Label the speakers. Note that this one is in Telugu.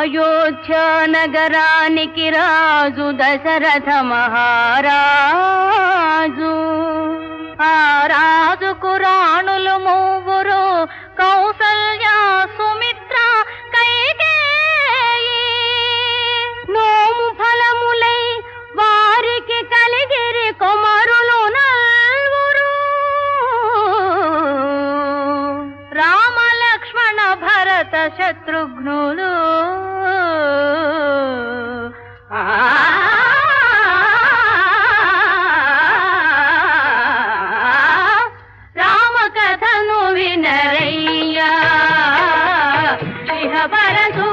Speaker 1: అయోధ్య నగరానికి రాజు దశరథ మహారాజు. ఆ రాజుకు రాణులు మూవురు, కౌసల్య, సుమిత్ర, కైకేయి. నోము ఫలములై వారికి కలిగిరి కుమారులు నల్వురు. రామ లక్ష్మణ భరత శత్రుఘ్నులు. రామ కథను వినరయ్యా, ఇహ పరసు